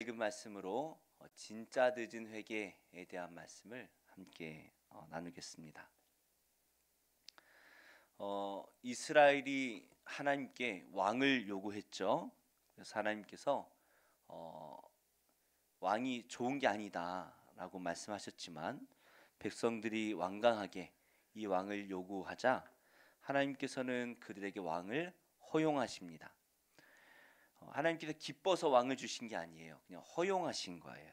지금 말씀으로 진짜 늦은 회개에 대한 말씀을 함께 나누겠습니다. 이스라엘이 하나님께 왕을 요구했죠. 그래서 하나님께서 왕이 좋은 게 아니다라고 말씀하셨지만 백성들이 완강하게 이 왕을 요구하자 하나님께서는 그들에게 왕을 허용하십니다. 하나님께서 기뻐서 왕을 주신 게 아니에요. 그냥 허용하신 거예요.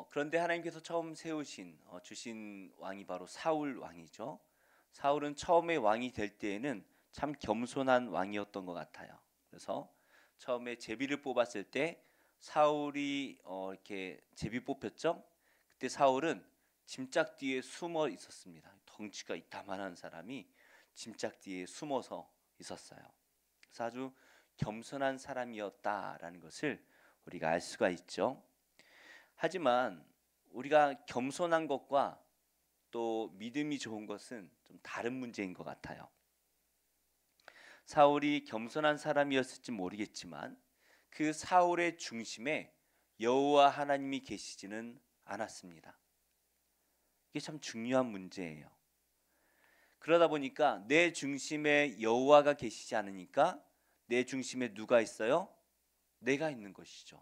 그런데 하나님께서 처음 주신 왕이 바로 사울 왕이죠. 사울은 처음에 왕이 될 때에는 참 겸손한 왕이었던 것 같아요. 그래서 처음에 제비를 뽑았을 때 사울이 이렇게 제비 뽑혔죠. 그때 사울은 짐짝 뒤에 숨어 있었습니다. 덩치가 이따만한 사람이 짐짝 뒤에 숨어서 있었어요. 그래서 아주 겸손한 사람이었다라는 것을 우리가 알 수가 있죠. 하지만 우리가 겸손한 것과 또 믿음이 좋은 것은 좀 다른 문제인 것 같아요. 사울이 겸손한 사람이었을지 모르겠지만 그 사울의 중심에 여호와 하나님이 계시지는 않았습니다. 이게 참 중요한 문제예요. 그러다 보니까 내 중심에 여호와가 계시지 않으니까 내 중심에 누가 있어요? 내가 있는 것이죠.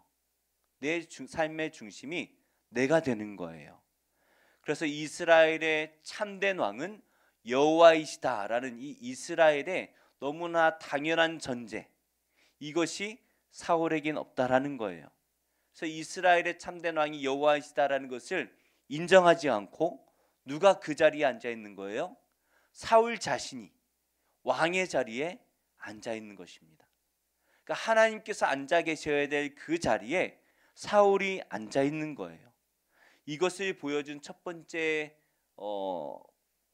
내 삶의 중심이 내가 되는 거예요. 그래서 이스라엘의 참된 왕은 여호와이시다라는 이 이스라엘의 너무나 당연한 전제, 이것이 사울에겐 없다라는 거예요. 그래서 이스라엘의 참된 왕이 여호와이시다라는 것을 인정하지 않고 누가 그 자리에 앉아 있는 거예요? 사울 자신이 왕의 자리에 앉아 있는 것입니다. 그러니까 하나님께서 앉아 계셔야 될 그 자리에 사울이 앉아 있는 거예요. 이것을 보여준 첫 번째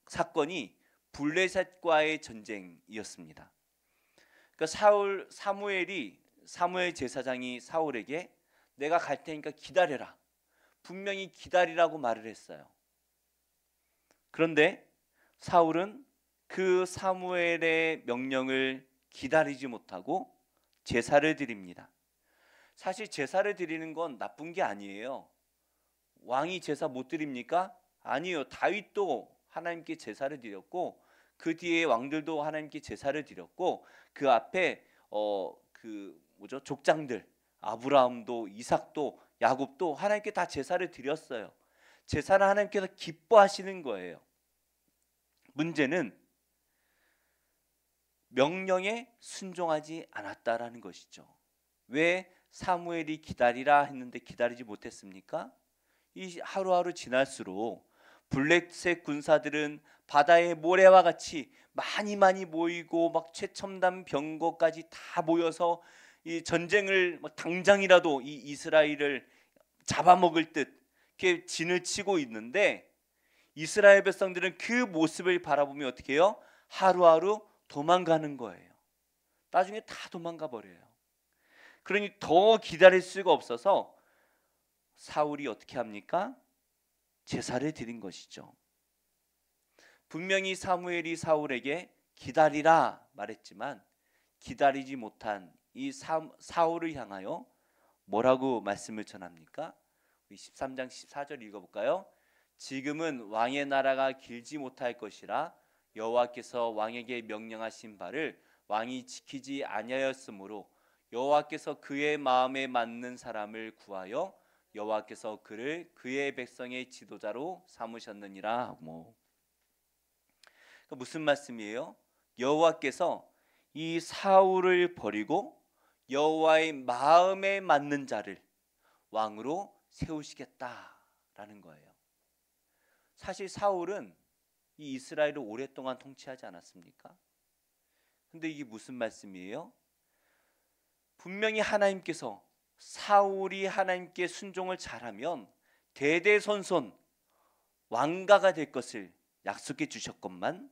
사건이 블레셋과의 전쟁이었습니다. 그러니까 사무엘 제사장이 사울에게 내가 갈 테니까 기다려라. 분명히 기다리라고 말을 했어요. 그런데 사울은 그 사무엘의 명령을 기다리지 못하고 제사를 드립니다. 사실 제사를 드리는 건 나쁜 게 아니에요. 왕이 제사 못 드립니까? 아니요. 다윗도 하나님께 제사를 드렸고 그 뒤에 왕들도 하나님께 제사를 드렸고 그 앞에 족장들 아브라함도 이삭도 야곱도 하나님께 다 제사를 드렸어요. 제사는 하나님께서 기뻐하시는 거예요. 문제는 명령에 순종하지 않았다라는 것이죠. 왜 사무엘이 기다리라 했는데 기다리지 못했습니까? 이 하루하루 지날수록 블레셋 군사들은 바다의 모래와 같이 많이 모이고 막 최첨단 병거까지 다 모여서 이 전쟁을 당장이라도 이 이스라엘을 잡아먹을 듯 이렇게 진을 치고 있는데 이스라엘 백성들은 그 모습을 바라보며 어떻게 해요? 하루하루 도망가는 거예요. 나중에 다 도망가 버려요. 그러니 더 기다릴 수가 없어서 사울이 어떻게 합니까? 제사를 드린 것이죠. 분명히 사무엘이 사울에게 기다리라 말했지만 기다리지 못한 이 사울을 향하여 뭐라고 말씀을 전합니까? 13장 14절 읽어볼까요? 지금은 왕의 나라가 길지 못할 것이라 여호와께서 왕에게 명령하신 바를 왕이 지키지 아니하였으므로 여호와께서 그의 마음에 맞는 사람을 구하여 여호와께서 그를 그의 백성의 지도자로 삼으셨느니라. 무슨 말씀이에요? 여호와께서 이 사울을 버리고 여호와의 마음에 맞는 자를 왕으로 세우시겠다라는 거예요. 사실 사울은 이 이스라엘을 오랫동안 통치하지 않았습니까? 근데 이게 무슨 말씀이에요? 분명히 하나님께서 사울이 하나님께 순종을 잘하면 대대손손 왕가가 될 것을 약속해 주셨건만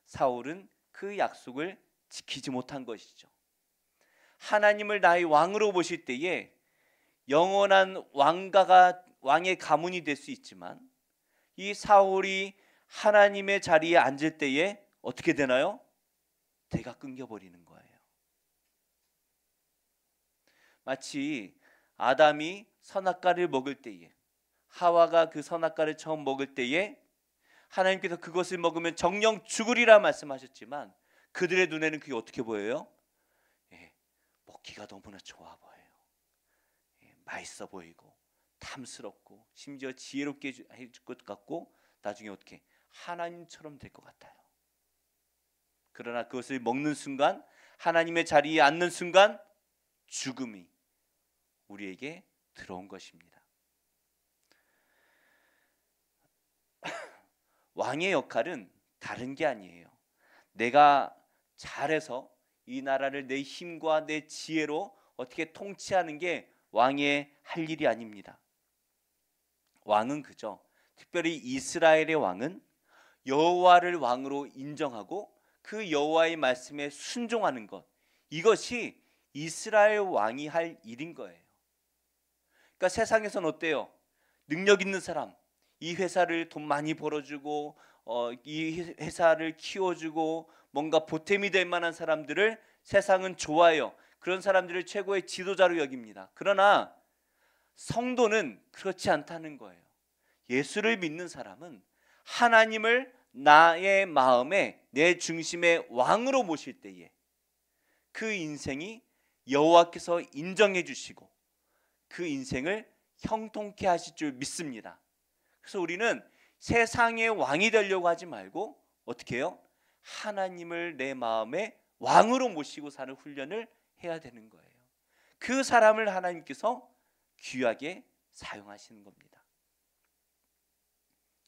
사울은 그 약속을 지키지 못한 것이죠. 하나님을 나의 왕으로 보실 때에 영원한 왕의 가문이 될 수 있지만 이 사울이 하나님의 자리에 앉을 때에 어떻게 되나요? 대가 끊겨버리는 거예요. 마치 아담이 선악과를 먹을 때에, 하와가 그 선악과를 처음 먹을 때에 하나님께서 그것을 먹으면 정령 죽으리라 말씀하셨지만 그들의 눈에는 그게 어떻게 보여요? 예, 먹기가 너무나 좋아 보여요. 예, 맛있어 보이고 탐스럽고 심지어 지혜롭게 해줄 것 같고 나중에 어떻게 하나님처럼 될 것 같아요. 그러나 그것을 먹는 순간, 하나님의 자리에 앉는 순간 죽음이 우리에게 들어온 것입니다. 왕의 역할은 다른 게 아니에요. 내가 잘해서 이 나라를 내 힘과 내 지혜로 어떻게 통치하는 게 왕의 할 일이 아닙니다. 왕은 그저, 특별히 이스라엘의 왕은 여호와를 왕으로 인정하고 그 여호와의 말씀에 순종하는 것, 이것이 이스라엘 왕이 할 일인 거예요. 그러니까 세상에선 어때요? 능력 있는 사람, 이 회사를 돈 많이 벌어주고 이 회사를 키워주고 뭔가 보탬이 될 만한 사람들을 세상은 좋아해요. 그런 사람들을 최고의 지도자로 여깁니다. 그러나 성도는 그렇지 않다는 거예요. 예수를 믿는 사람은 하나님을 나의 마음에, 내 중심의 왕으로 모실 때에 그 인생이 여호와께서 인정해 주시고 그 인생을 형통케 하실 줄 믿습니다. 그래서 우리는 세상의 왕이 되려고 하지 말고 어떻게 해요? 하나님을 내 마음에 왕으로 모시고 사는 훈련을 해야 되는 거예요. 그 사람을 하나님께서 귀하게 사용하시는 겁니다.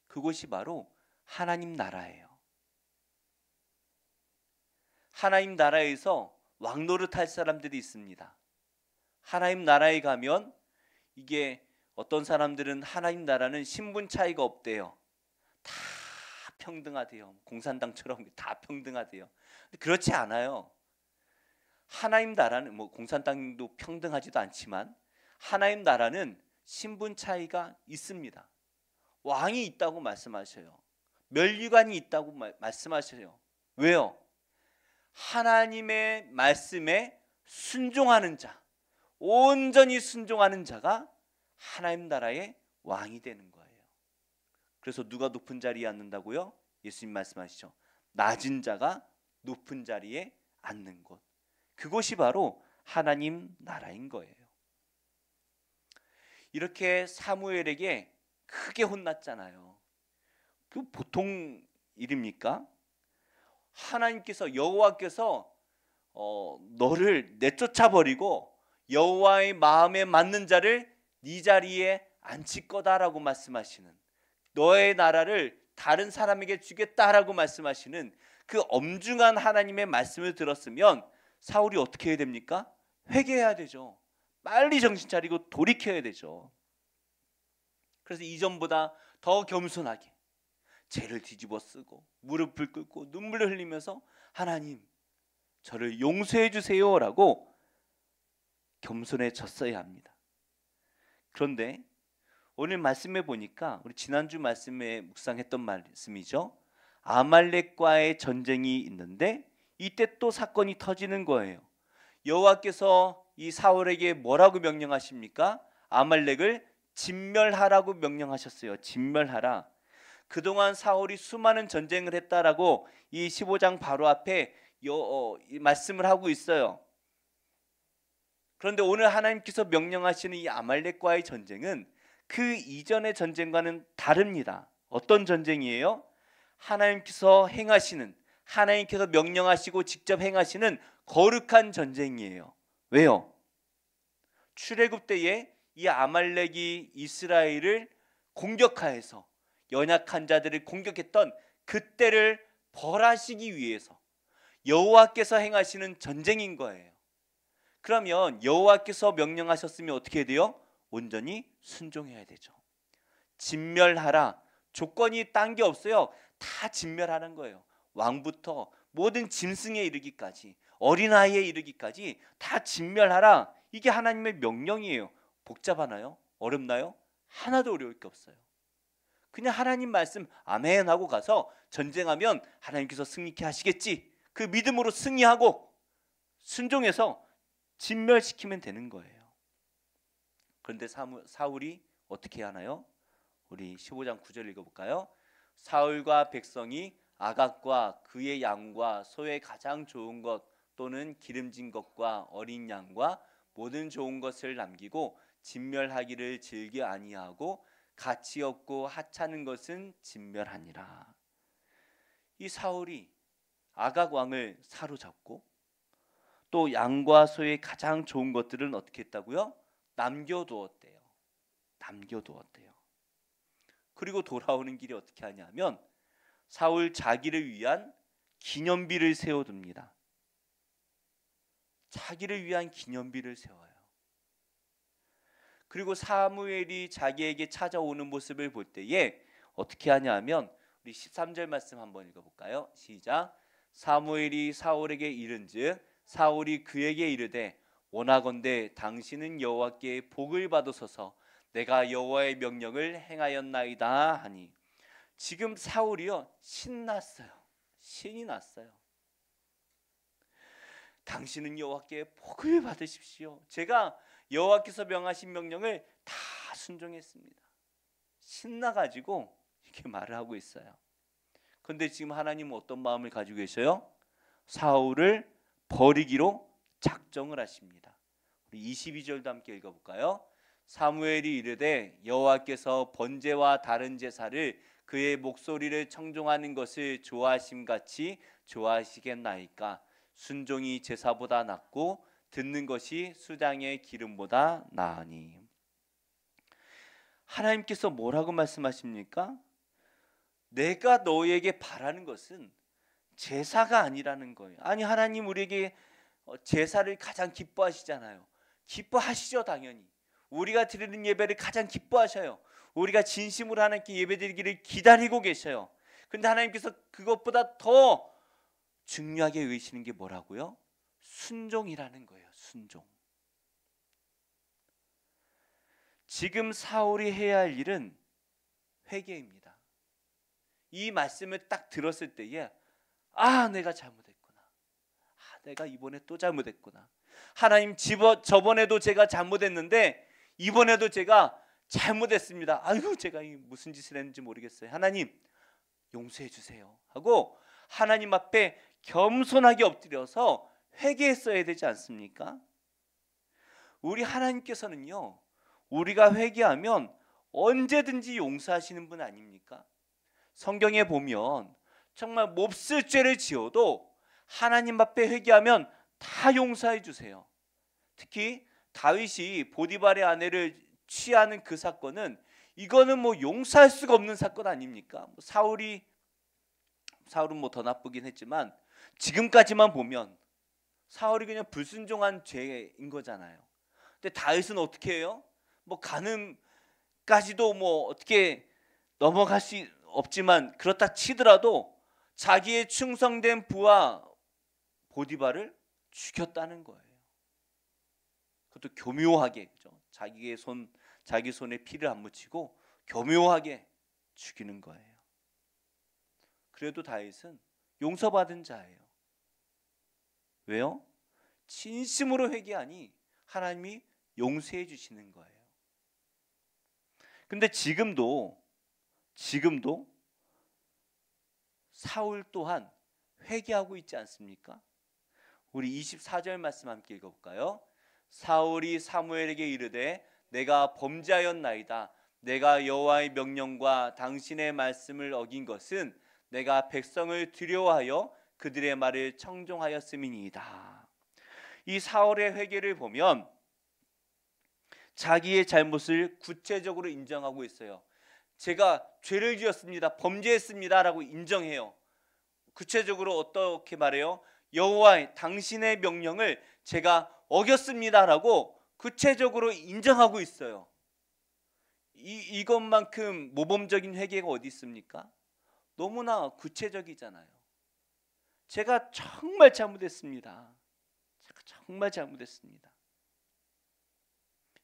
그것이 바로 하나님 나라예요. 하나님 나라에서 왕노릇 할 사람들이 있습니다. 하나님 나라에 가면 이게 어떤 사람들은 하나님 나라는 신분 차이가 없대요. 다 평등하대요. 공산당처럼 다 평등하대요. 그렇지 않아요. 하나님 나라는 공산당도 평등하지도 않지만 하나님 나라는 신분 차이가 있습니다. 왕이 있다고 말씀하셔요. 면류관이 있다고 말씀하셔요. 왜요? 하나님의 말씀에 순종하는 자, 온전히 순종하는 자가 하나님 나라의 왕이 되는 거예요. 그래서 누가 높은 자리에 앉는다고요? 예수님 말씀하시죠. 낮은 자가 높은 자리에 앉는 곳. 그것이 바로 하나님 나라인 거예요. 이렇게 사무엘에게 크게 혼났잖아요. 그 보통 일입니까? 하나님께서, 여호와께서 너를 내쫓아 버리고 여호와의 마음에 맞는 자를 네 자리에 앉힐 거다라고 말씀하시는, 너의 나라를 다른 사람에게 주겠다라고 말씀하시는 그 엄중한 하나님의 말씀을 들었으면 사울이 어떻게 해야 됩니까? 회개해야 되죠. 빨리 정신 차리고 돌이켜야 되죠. 그래서 이전보다 더 겸손하게 죄를 뒤집어 쓰고 무릎을 꿇고 눈물을 흘리면서 하나님 저를 용서해 주세요라고 겸손해졌어야 합니다. 그런데 오늘 말씀에 보니까 우리 지난주 말씀에 묵상했던 말씀이죠. 아말렉과의 전쟁이 있는데 이때 또 사건이 터지는 거예요. 여호와께서 이 사울에게 뭐라고 명령하십니까? 아말렉을 진멸하라고 명령하셨어요. 진멸하라. 그동안 사울이 수많은 전쟁을 했다라고 이 15장 바로 앞에 말씀을 하고 있어요. 그런데 오늘 하나님께서 명령하시는 이 아말렉과의 전쟁은 그 이전의 전쟁과는 다릅니다. 어떤 전쟁이에요? 하나님께서 행하시는, 하나님께서 명령하시고 직접 행하시는 거룩한 전쟁이에요. 왜요? 출애굽 때에 이 아말렉이 이스라엘을 공격하여서 연약한 자들을 공격했던 그때를 벌하시기 위해서 여호와께서 행하시는 전쟁인 거예요. 그러면 여호와께서 명령하셨으면 어떻게 돼요? 온전히 순종해야 되죠. 진멸하라. 조건이 딴 게 없어요. 다 진멸하는 거예요. 왕부터 모든 짐승에 이르기까지, 어린아이에 이르기까지 다 진멸하라. 이게 하나님의 명령이에요. 복잡하나요? 어렵나요? 하나도 어려울 게 없어요. 그냥 하나님 말씀 아멘 하고 가서 전쟁하면 하나님께서 승리케 하시겠지, 그 믿음으로 승리하고 순종해서 진멸시키면 되는 거예요. 그런데 사울이 어떻게 하나요? 우리 15장 9절 읽어볼까요? 사울과 백성이 아각과 그의 양과 소의 가장 좋은 것 또는 기름진 것과 어린 양과 모든 좋은 것을 남기고 진멸하기를 즐겨 아니하고 가치 없고 하찮은 것은 진멸하니라. 이 사울이 아각 왕을 사로잡고 또 양과 소의 가장 좋은 것들은 어떻게 했다고요? 남겨두었대요. 남겨두었대요. 그리고 돌아오는 길에 어떻게 하냐면 사울 자기를 위한 기념비를 세워둡니다. 자기를 위한 기념비를 세워요. 그리고 사무엘이 자기에게 찾아오는 모습을 볼 때에 어떻게 하냐면 우리 13절 말씀 한번 읽어볼까요? 시작. 사무엘이 사울에게 이른즉 사울이 그에게 이르되 원하건대 당신은 여호와께 복을 받으소서 내가 여호와의 명령을 행하였나이다 하니. 지금 사울이요 신났어요. 신이 났어요. 당신은 여호와께 복을 받으십시오. 제가 여호와께서 명하신 명령을 다 순종했습니다. 신나가지고 이렇게 말을 하고 있어요. 그런데 지금 하나님은 어떤 마음을 가지고 계셔요? 사울을 버리기로 작정을 하십니다. 우리 22절도 함께 읽어볼까요? 사무엘이 이르되 여호와께서 번제와 다른 제사를 그의 목소리를 청종하는 것을 좋아하심같이 좋아하시겠나이까. 순종이 제사보다 낫고 듣는 것이 수장의 기름보다 나으니. 하나님께서 뭐라고 말씀하십니까? 내가 너에게 바라는 것은 제사가 아니라는 거예요. 아니 하나님 우리에게 제사를 가장 기뻐하시잖아요. 기뻐하시죠 당연히. 우리가 드리는 예배를 가장 기뻐하셔요. 우리가 진심으로 하나님께 예배드리기를 기다리고 계셔요. 그런데 하나님께서 그것보다 더 중요하게 여기시는 게 뭐라고요? 순종이라는 거예요. 순종. 지금 사울이 해야 할 일은 회개입니다. 이 말씀을 딱 들었을 때에 내가 잘못했구나. 내가 이번에 또 잘못했구나. 하나님 저번에도 제가 잘못했는데 이번에도 제가 잘못했습니다. 아이고 제가 무슨 짓을 했는지 모르겠어요. 하나님 용서해 주세요 하고 하나님 앞에 겸손하게 엎드려서 회개했어야 되지 않습니까? 우리 하나님께서는요 우리가 회개하면 언제든지 용서하시는 분 아닙니까? 성경에 보면 정말 몹쓸 죄를 지어도 하나님 앞에 회개하면 다 용서해 주세요. 특히 다윗이 보디발의 아내를 취하는 그 사건은 이거는 뭐 용서할 수가 없는 사건 아닙니까? 사울은 뭐 더 나쁘긴 했지만 지금까지만 보면 사울이 그냥 불순종한 죄인 거잖아요. 근데 다윗은 어떻게 해요? 뭐 가늠까지도 뭐 어떻게 넘어갈 수 없지만 그렇다 치더라도 자기의 충성된 부하 보디발을 죽였다는 거예요. 그것도 교묘하게, 그죠? 자기 손에 피를 안 묻히고 교묘하게 죽이는 거예요. 그래도 다윗은 용서받은 자예요. 왜요? 진심으로 회개하니 하나님이 용서해 주시는 거예요. 근데 지금도 사울 또한 회개하고 있지 않습니까? 우리 24절 말씀 함께 읽어볼까요? 사울이 사무엘에게 이르되 내가 범죄하였나이다. 내가 여호와의 명령과 당신의 말씀을 어긴 것은 내가 백성을 두려워하여 그들의 말을 청종하였음이니이다. 이 사울의 회개를 보면 자기의 잘못을 구체적으로 인정하고 있어요. 제가 죄를 지었습니다. 범죄했습니다 라고 인정해요. 구체적으로 어떻게 말해요? 여호와 당신의 명령을 제가 어겼습니다 라고 구체적으로 인정하고 있어요. 이것만큼 모범적인 회개가 어디 있습니까? 너무나 구체적이잖아요. 제가 정말 잘못했습니다.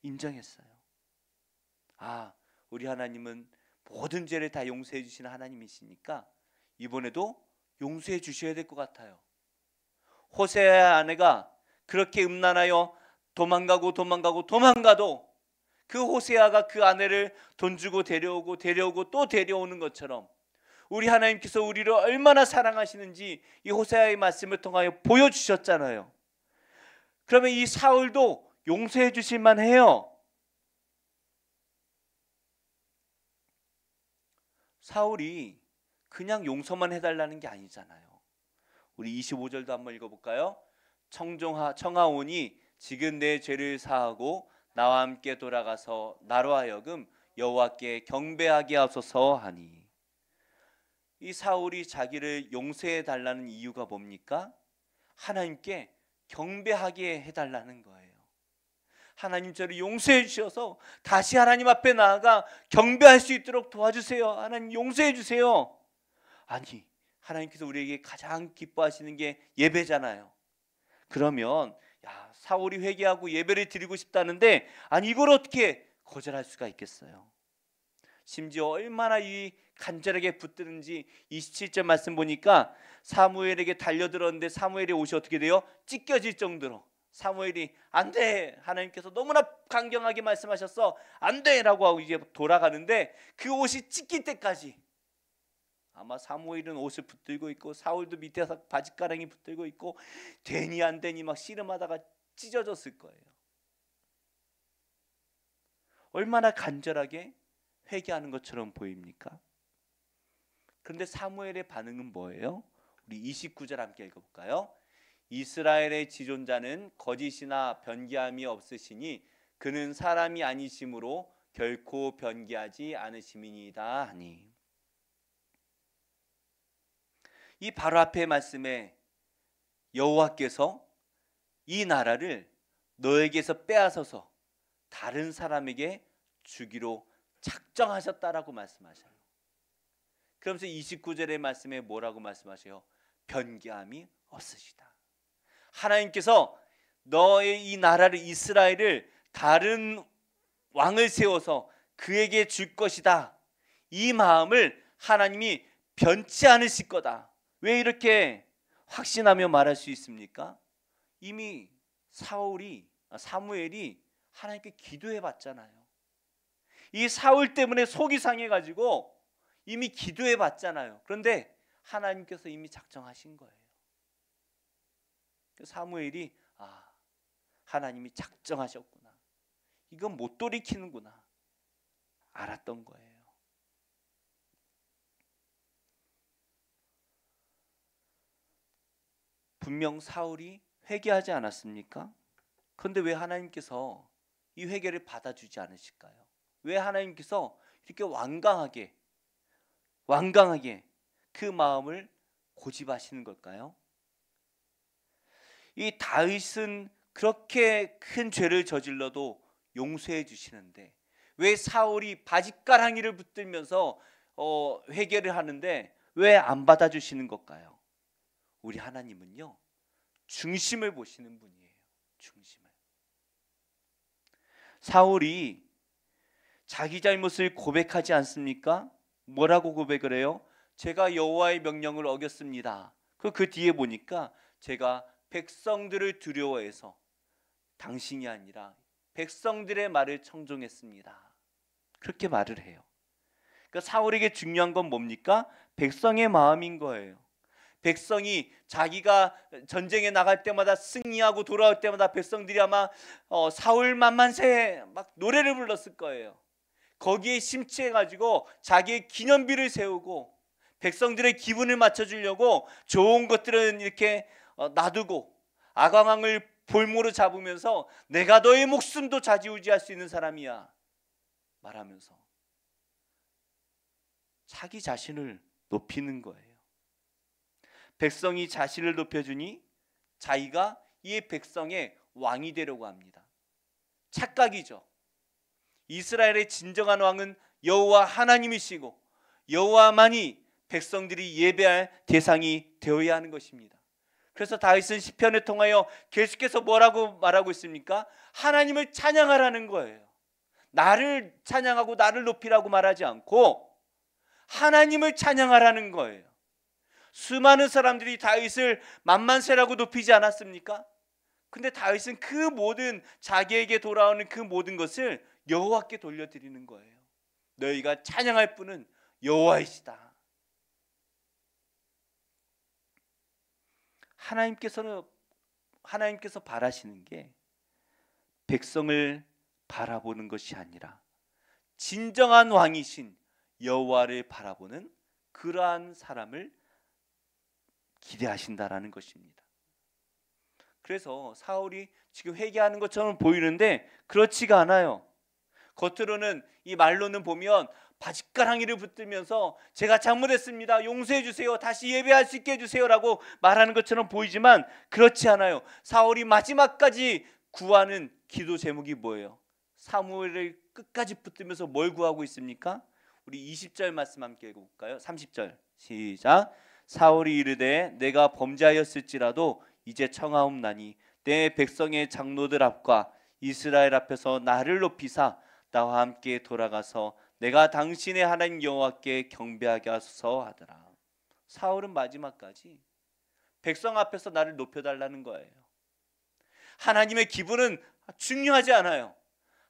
인정했어요. 우리 하나님은 모든 죄를 다 용서해 주시는 하나님이시니까 이번에도 용서해 주셔야 될 것 같아요. 호세아의 아내가 그렇게 음란하여 도망가도 그 호세아가 그 아내를 돈 주고 데려오고 또 데려오는 것처럼 우리 하나님께서 우리를 얼마나 사랑하시는지 이 호세아의 말씀을 통하여 보여주셨잖아요. 그러면 이 사울도 용서해 주실 만해요. 사울이 그냥 용서만 해달라는 게 아니잖아요. 우리 25절도 한번 읽어볼까요? 청하오니 지금 내 죄를 사하고 나와 함께 돌아가서 나로 하여금 여호와께 경배하게 하소서 하니. 이 사울이 자기를 용서해 달라는 이유가 뭡니까? 하나님께 경배하게 해달라는 거예요. 하나님 저를 용서해 주셔서 다시 하나님 앞에 나아가 경배할 수 있도록 도와주세요. 하나님 용서해 주세요. 아니, 하나님께서 우리에게 가장 기뻐하시는 게 예배잖아요. 그러면 사울이 회개하고 예배를 드리고 싶다는데 아니 이걸 어떻게 거절할 수가 있겠어요? 심지어 얼마나 이 간절하게 붙드는지 27절 말씀 보니까 사무엘에게 달려들었는데 사무엘의 옷이 어떻게 돼요? 찢겨질 정도로. 사무엘이 안 돼, 하나님께서 너무나 강경하게 말씀하셨어, 안 돼 라고 하고 이제 돌아가는데 그 옷이 찢길 때까지 아마 사무엘은 옷을 붙들고 있고 사울도 밑에서 바짓가랑이 붙들고 있고 되니 안 되니 막 씨름하다가 찢어졌을 거예요. 얼마나 간절하게 회개하는 것처럼 보입니까? 그런데 사무엘의 반응은 뭐예요? 우리 29절 함께 읽어볼까요? 이스라엘의 지존자는 거짓이나 변기함이 없으시니 그는 사람이 아니심으로 결코 변기하지 않으심이니이다 하니. 이 바로 앞의 말씀에 여호와께서 이 나라를 너에게서 빼앗아서 다른 사람에게 주기로 작정하셨다라고 말씀하셔요. 그러면서 29절의 말씀에 뭐라고 말씀하세요? 변기함이 없으시다. 하나님께서 너의 이 나라를, 이스라엘을 다른 왕을 세워서 그에게 줄 것이다, 이 마음을 하나님이 변치 않으실 거다. 왜 이렇게 확신하며 말할 수 있습니까? 이미 사무엘이 하나님께 기도해 봤잖아요. 이 사울 때문에 속이 상해가지고 이미 기도해 봤잖아요. 그런데 하나님께서 이미 작정하신 거예요. 사무엘이 하나님이 작정하셨구나, 이건 못 돌이키는구나 알았던 거예요. 분명 사울이 회개하지 않았습니까? 그런데 왜 하나님께서 이 회개를 받아주지 않으실까요? 왜 하나님께서 이렇게 완강하게 그 마음을 고집하시는 걸까요? 이 다윗은 그렇게 큰 죄를 저질러도 용서해 주시는데 왜 사울이 바짓가랑이를 붙들면서 회개를 하는데 왜 안 받아주시는 걸까요? 우리 하나님은요, 중심을 보시는 분이에요. 중심을. 사울이 자기 잘못을 고백하지 않습니까? 뭐라고 고백을 해요? 제가 여호와의 명령을 어겼습니다. 그 뒤에 보니까 제가 백성들을 두려워해서 당신이 아니라 백성들의 말을 청종했습니다. 그렇게 말을 해요. 그러니까 사울에게 중요한 건 뭡니까? 백성의 마음인 거예요. 백성이 자기가 전쟁에 나갈 때마다 승리하고 돌아올 때마다 백성들이 아마 사울 만만세 막 노래를 불렀을 거예요. 거기에 심취해가지고 자기의 기념비를 세우고 백성들의 기분을 맞춰주려고 좋은 것들은 이렇게 놔두고 아강왕을 볼모로 잡으면서 내가 너의 목숨도 좌지우지할 수 있는 사람이야 말하면서 자기 자신을 높이는 거예요. 백성이 자신을 높여주니 자기가 이 백성의 왕이 되려고 합니다. 착각이죠. 이스라엘의 진정한 왕은 여호와 하나님이시고 여호와만이 백성들이 예배할 대상이 되어야 하는 것입니다. 그래서 다윗은 시편을 통하여 계속해서 뭐라고 말하고 있습니까? 하나님을 찬양하라는 거예요. 나를 찬양하고 나를 높이라고 말하지 않고 하나님을 찬양하라는 거예요. 수많은 사람들이 다윗을 만만세라고 높이지 않았습니까? 근데 다윗은 그 모든 자기에게 돌아오는 그 모든 것을 여호와께 돌려드리는 거예요. 너희가 찬양할 분은 여호와이시다. 하나님께서 바라시는 게 백성을 바라보는 것이 아니라 진정한 왕이신 여호와를 바라보는 그러한 사람을 기대하신다라는 것입니다. 그래서 사울이 지금 회개하는 것처럼 보이는데 그렇지가 않아요. 겉으로는 이 말로는 보면 바짓가랑이를 붙들면서 제가 잘못했습니다, 용서해 주세요, 다시 예배할 수 있게 해주세요라고 말하는 것처럼 보이지만 그렇지 않아요. 사울이 마지막까지 구하는 기도 제목이 뭐예요? 사무엘을 끝까지 붙들면서 뭘 구하고 있습니까? 우리 20절 말씀 함께 읽어볼까요? 30절 시작. 사울이 이르되 내가 범죄하였을지라도 이제 청하옵나니 내 백성의 장로들 앞과 이스라엘 앞에서 나를 높이사 나와 함께 돌아가서 내가 당신의 하나님 여호와께 경배하게 하소서 하더라. 사울은 마지막까지 백성 앞에서 나를 높여달라는 거예요. 하나님의 기분은 중요하지 않아요.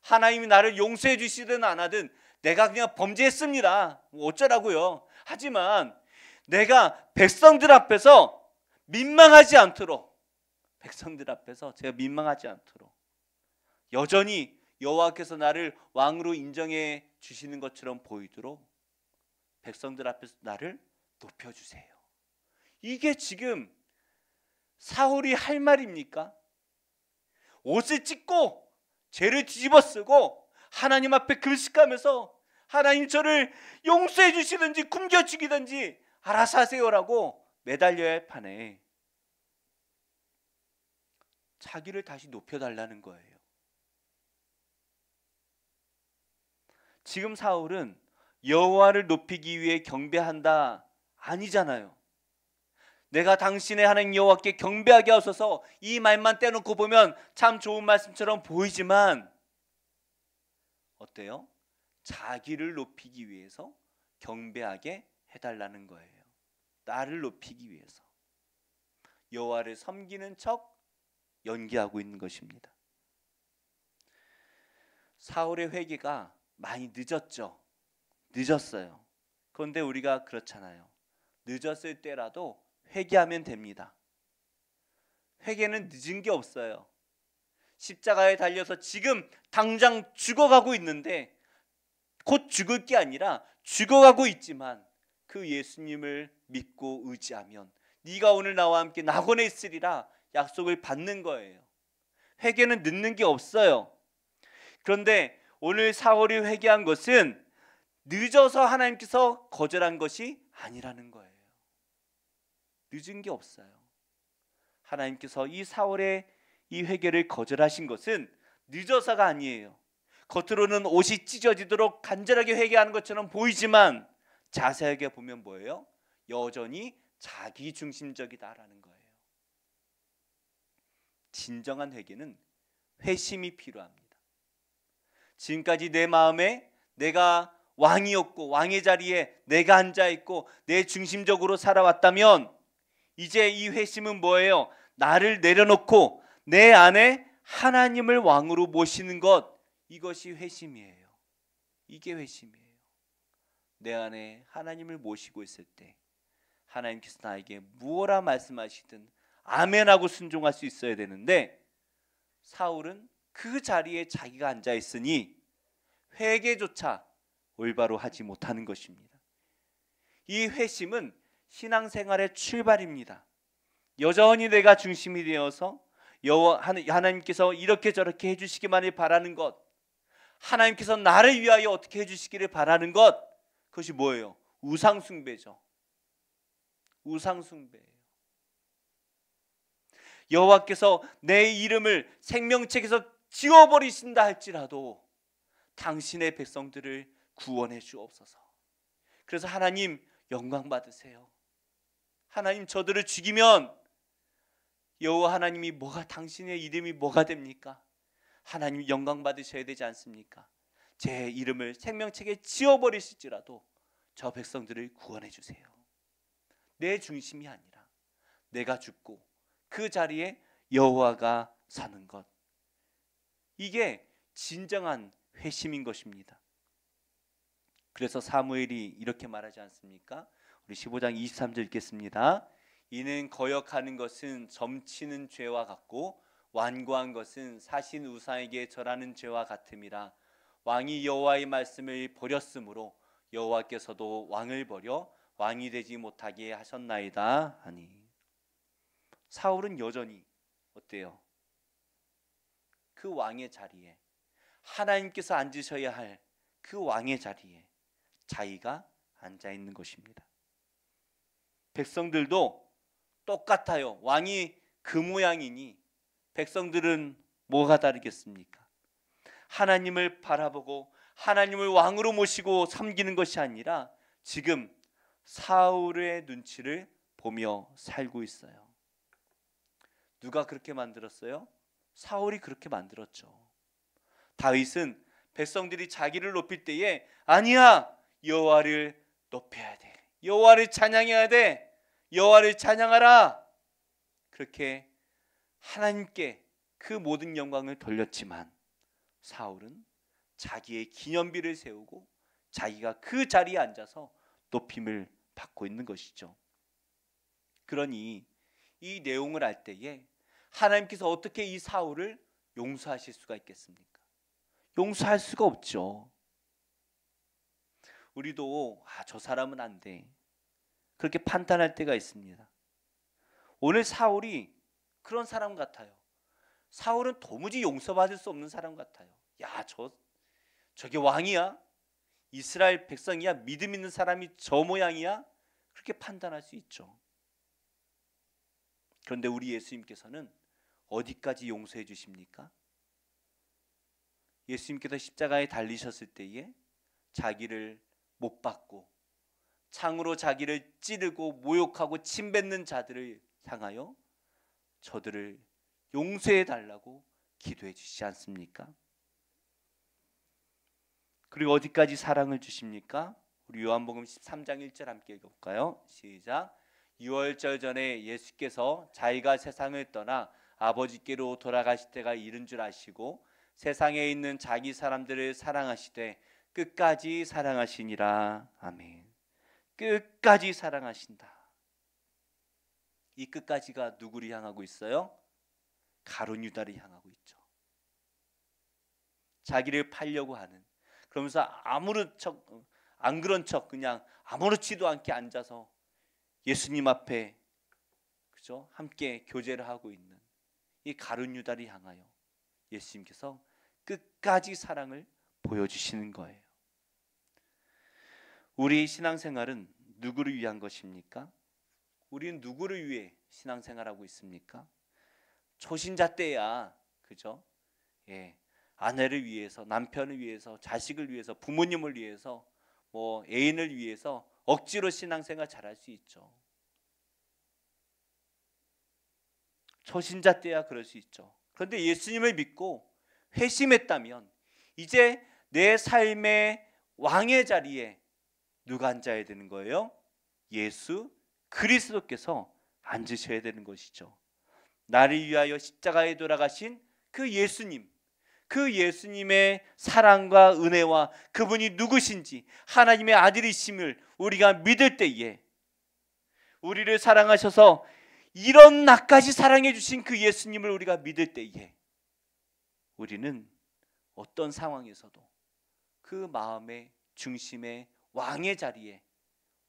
하나님이 나를 용서해 주시든 안 하든 내가 그냥 범죄했습니다, 어쩌라고요. 하지만 내가 백성들 앞에서 민망하지 않도록, 백성들 앞에서 제가 민망하지 않도록 여전히 여호와께서 나를 왕으로 인정해 주시는 것처럼 보이도록 백성들 앞에서 나를 높여주세요. 이게 지금 사울이 할 말입니까? 옷을 찢고 죄를 뒤집어 쓰고 하나님 앞에 금식하면서 하나님 저를 용서해 주시든지 굶겨 죽이든지 알아서 하세요라고 매달려야 할 판에 자기를 다시 높여달라는 거예요. 지금 사울은 여호와를 높이기 위해 경배한다 아니잖아요. 내가 당신의 하나님 여호와께 경배하게 하소서, 이 말만 떼놓고 보면 참 좋은 말씀처럼 보이지만 어때요? 자기를 높이기 위해서 경배하게 해달라는 거예요. 나를 높이기 위해서 여호와를 섬기는 척 연기하고 있는 것입니다. 사울의 회개가 많이 늦었어요. 그런데 우리가 그렇잖아요. 늦었을 때라도 회개하면 됩니다. 회개는 늦은 게 없어요. 십자가에 달려서 지금 당장 죽어가고 있는데, 곧 죽을 게 아니라 죽어가고 있지만 그 예수님을 믿고 의지하면 네가 오늘 나와 함께 낙원에 있으리라 약속을 받는 거예요. 회개는 늦는 게 없어요. 그런데 오늘 사울이 회개한 것은 늦어서 하나님께서 거절한 것이 아니라는 거예요. 늦은 게 없어요. 하나님께서 이 사울의 이 회개를 거절하신 것은 늦어서가 아니에요. 겉으로는 옷이 찢어지도록 간절하게 회개하는 것처럼 보이지만 자세하게 보면 뭐예요? 여전히 자기중심적이다라는 거예요. 진정한 회개는 회심이 필요합니다. 지금까지 내 마음에 내가 왕이었고 왕의 자리에 내가 앉아있고 내 중심적으로 살아왔다면 이제 이 회심은 뭐예요? 나를 내려놓고 내 안에 하나님을 왕으로 모시는 것, 이것이 회심이에요. 이게 회심이에요. 내 안에 하나님을 모시고 있을 때 하나님께서 나에게 무엇라 말씀하시든 아멘하고 순종할 수 있어야 되는데, 사울은 그 자리에 자기가 앉아 있으니 회개조차 올바로 하지 못하는 것입니다. 이 회심은 신앙생활의 출발입니다. 여전히 내가 중심이 되어서 하나님께서 이렇게 저렇게 해주시기만을 바라는 것, 하나님께서 나를 위하여 어떻게 해주시기를 바라는 것, 그것이 뭐예요? 우상숭배죠. 우상숭배예요. 여호와께서 내 이름을 생명책에서 지워버리신다 할지라도 당신의 백성들을 구원해 주옵소서. 그래서 하나님 영광 받으세요. 하나님 저들을 죽이면 여호와 하나님이 당신의 이름이 뭐가 됩니까? 하나님 영광 받으셔야 되지 않습니까? 제 이름을 생명책에 지워버리실지라도 저 백성들을 구원해 주세요. 내 중심이 아니라 내가 죽고 그 자리에 여호와가 사는 것. 이게 진정한 회심인 것입니다. 그래서 사무엘이 이렇게 말하지 않습니까? 우리 15장 23절 읽겠습니다. 이는 거역하는 것은 점치는 죄와 같고 완고한 것은 사신 우상에게 절하는 죄와 같음이라. 왕이 여호와의 말씀을 버렸으므로 여호와께서도 왕을 버려 왕이 되지 못하게 하셨나이다 하니. 사울은 여전히 어때요? 그 왕의 자리에, 하나님께서 앉으셔야 할 그 왕의 자리에 자기가 앉아 있는 것입니다. 백성들도 똑같아요. 왕이 그 모양이니 백성들은 뭐가 다르겠습니까? 하나님을 바라보고 하나님을 왕으로 모시고 섬기는 것이 아니라 지금 사울의 눈치를 보며 살고 있어요. 누가 그렇게 만들었어요? 사울이 그렇게 만들었죠. 다윗은 백성들이 자기를 높일 때에 아니야, 여호와를 높여야 돼, 여호와를 찬양해야 돼, 여호와를 찬양하라, 그렇게 하나님께 그 모든 영광을 돌렸지만 사울은 자기의 기념비를 세우고 자기가 그 자리에 앉아서 높임을 받고 있는 것이죠. 그러니 이 내용을 알 때에 하나님께서 어떻게 이 사울을 용서하실 수가 있겠습니까? 용서할 수가 없죠. 우리도 저 사람은 안 돼, 그렇게 판단할 때가 있습니다. 오늘 사울이 그런 사람 같아요. 사울은 도무지 용서받을 수 없는 사람 같아요. 야, 저게 왕이야? 이스라엘 백성이야? 믿음 있는 사람이 저 모양이야? 그렇게 판단할 수 있죠. 그런데 우리 예수님께서는 어디까지 용서해 주십니까? 예수님께서 십자가에 달리셨을 때에 자기를 못 박고 창으로 자기를 찌르고 모욕하고 침뱉는 자들을 향하여 저들을 용서해 달라고 기도해 주시지 않습니까? 그리고 어디까지 사랑을 주십니까? 우리 요한복음 13장 1절 함께 읽어볼까요? 시작. 유월절 전에 예수께서 자기가 세상을 떠나 아버지께로 돌아가실 때가 이른 줄 아시고 세상에 있는 자기 사람들을 사랑하시되 끝까지 사랑하시니라. 아멘. 끝까지 사랑하신다. 이 끝까지가 누구를 향하고 있어요? 가룟 유다를 향하고 있죠. 자기를 팔려고 하는, 그러면서 아무런 척, 안 그런 척 그냥 아무렇지도 않게 앉아서 예수님 앞에 그죠? 함께 교제를 하고 있는 이 가룟 유다를 향하여 예수님께서 끝까지 사랑을 보여주시는 거예요. 우리 신앙생활은 누구를 위한 것입니까? 우리는 누구를 위해 신앙생활하고 있습니까? 초신자 때야, 그죠? 아내를 위해서, 남편을 위해서, 자식을 위해서, 부모님을 위해서, 애인을 위해서 억지로 신앙생활 잘할 수 있죠. 초신자 때야 그럴 수 있죠. 그런데 예수님을 믿고 회심했다면 이제 내 삶의 왕의 자리에 누가 앉아야 되는 거예요? 예수 그리스도께서 앉으셔야 되는 것이죠. 나를 위하여 십자가에 돌아가신 그 예수님, 그 예수님의 사랑과 은혜와 그분이 누구신지 하나님의 아들이심을 우리가 믿을 때에, 우리를 사랑하셔서 이런 나까지 사랑해 주신 그 예수님을 우리가 믿을 때에 우리는 어떤 상황에서도 그 마음의 중심의 왕의 자리에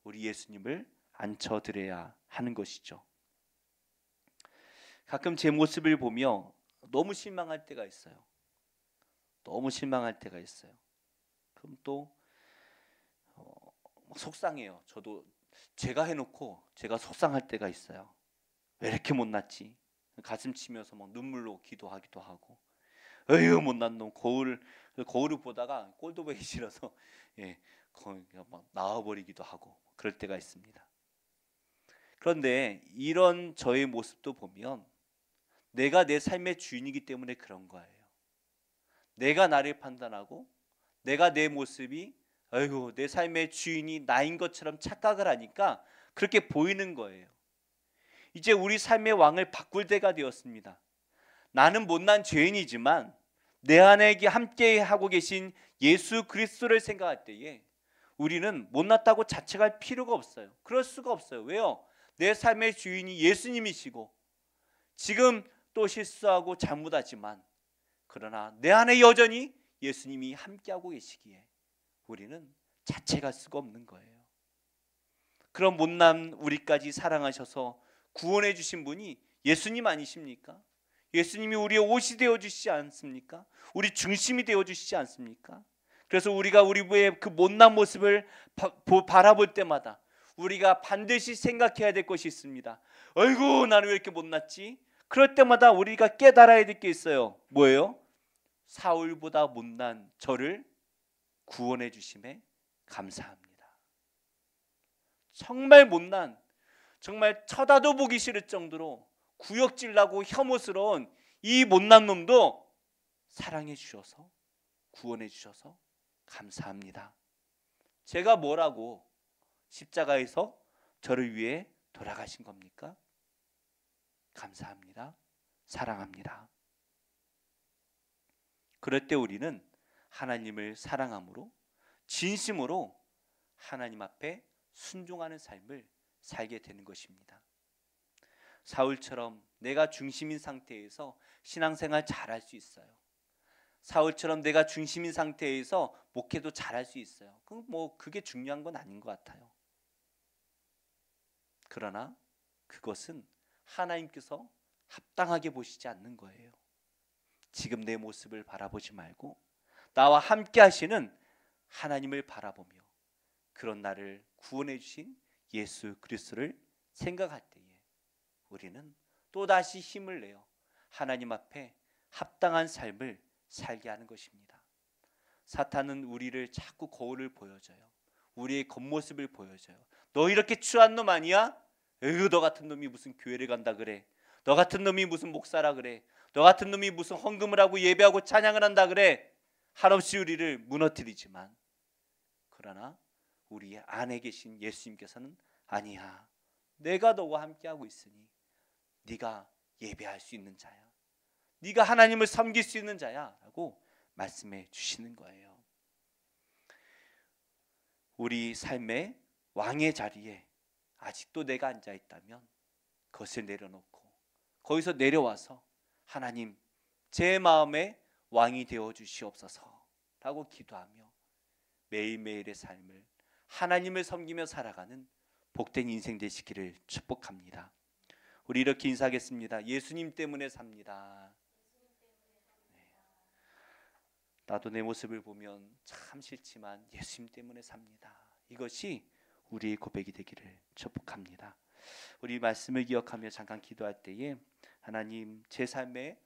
우리 예수님을 앉혀드려야 하는 것이죠. 가끔 제 모습을 보며 너무 실망할 때가 있어요. 너무 실망할 때가 있어요. 그럼 또 속상해요. 저도 제가 해놓고 제가 속상할 때가 있어요. 왜 이렇게 못났지? 가슴 치면서 막 눈물로 기도하기도 하고, 에휴 못난 놈, 거울을 보다가 꼴도 보기 싫어서 거의 막 나와버리기도 하고 그럴 때가 있습니다. 그런데 이런 저의 모습도 보면 내가 내 삶의 주인이기 때문에 그런 거예요. 내가 나를 판단하고 내가 내 모습이 아이고 내 삶의 주인이 나인 것처럼 착각을 하니까 그렇게 보이는 거예요. 이제 우리 삶의 왕을 바꿀 때가 되었습니다. 나는 못난 죄인이지만 내 안에 함께 하고 계신 예수 그리스도를 생각할 때에 우리는 못났다고 자책할 필요가 없어요. 그럴 수가 없어요. 왜요? 내 삶의 주인이 예수님이시고 지금 또 실수하고 잘못하지만 그러나 내 안에 여전히 예수님이 함께하고 계시기에 우리는 자책할 수가 없는 거예요. 그런 못난 우리까지 사랑하셔서 구원해 주신 분이 예수님 아니십니까? 예수님이 우리의 옷이 되어주시지 않습니까? 우리 중심이 되어주시지 않습니까? 그래서 우리가 우리의 그 못난 모습을 바라볼 때마다 우리가 반드시 생각해야 될 것이 있습니다. 아이고 나는 왜 이렇게 못났지? 그럴 때마다 우리가 깨달아야 될 게 있어요. 뭐예요? 사울보다 못난 저를 구원해 주심에 감사합니다. 정말 못난, 정말 쳐다도 보기 싫을 정도로 구역질나고 혐오스러운 이 못난 놈도 사랑해 주셔서 구원해 주셔서 감사합니다. 제가 뭐라고 십자가에서 저를 위해 돌아가신 겁니까? 감사합니다. 사랑합니다. 그럴 때 우리는 하나님을 사랑함으로 진심으로 하나님 앞에 순종하는 삶을 살게 되는 것입니다. 사울처럼 내가 중심인 상태에서 신앙생활 잘할 수 있어요. 사울처럼 내가 중심인 상태에서 목회도 잘할 수 있어요. 그게 중요한 건 아닌 것 같아요. 그러나 그것은 하나님께서 합당하게 보시지 않는 거예요. 지금 내 모습을 바라보지 말고 나와 함께 하시는 하나님을 바라보며 그런 나를 구원해 주신 예수 그리스도를 생각할 때에 우리는 또다시 힘을 내어 하나님 앞에 합당한 삶을 살게 하는 것입니다. 사탄은 우리를 자꾸 거울을 보여줘요. 우리의 겉모습을 보여줘요. 너 이렇게 추한 놈 아니야? 너 같은 놈이 무슨 교회를 간다 그래? 너 같은 놈이 무슨 목사라 그래? 너 같은 놈이 무슨 헌금을 하고 예배하고 찬양을 한다 그래? 한없이 우리를 무너뜨리지만 그러나 우리 안에 계신 예수님께서는 아니야. 내가 너와 함께하고 있으니 네가 예배할 수 있는 자야. 네가 하나님을 섬길 수 있는 자야 라고 말씀해 주시는 거예요. 우리 삶의 왕의 자리에 아직도 내가 앉아 있다면 그것을 내려놓고 거기서 내려와서 하나님 제 마음에 왕이 되어 주시옵소서 라고 기도하며 매일매일의 삶을 하나님을 섬기며 살아가는 복된 인생 되시기를 축복합니다. 우리 이렇게 인사하겠습니다. 예수님 때문에 삽니다. 나도 내 모습을 보면 참 싫지만 예수님 때문에 삽니다. 이것이 우리의 고백이 되기를 축복합니다. 우리 말씀을 기억하며 잠깐 기도할 때에 하나님 제 삶에